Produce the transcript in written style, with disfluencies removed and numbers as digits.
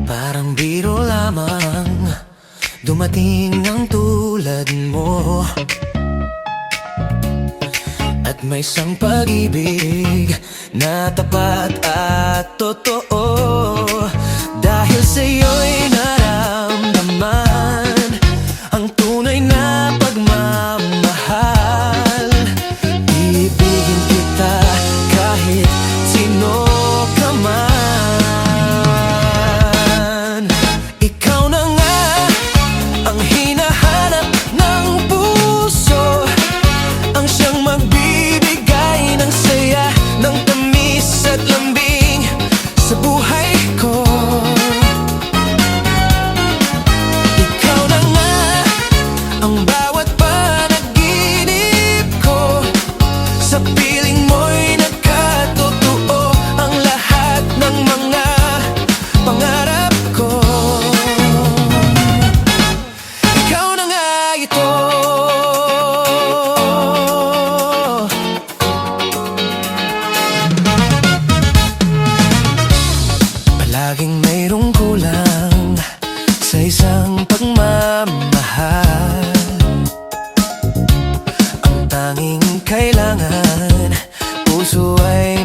Parang biro lamang dumating ang tulad mo, at may isang pag-ibig na tapat at totoo. Dahil sa'yo'y naramdaman ang tunay na pagmamahal. Ibigin kita kahit sino ka man. Ikaw na nga ang hinahanap ng puso, ang siyang magbibigay ng saya, ng tamis at lambing sa buhay ko. Ikaw na nga ang bawat panaginip ko, sa piling mo'y nagkatotoo ang lahat ng mga pangarap ko. Ikaw na nga ito. Palaging mayroong kulang sa isang pagmamahal. Ang tanging kailangan, puso ay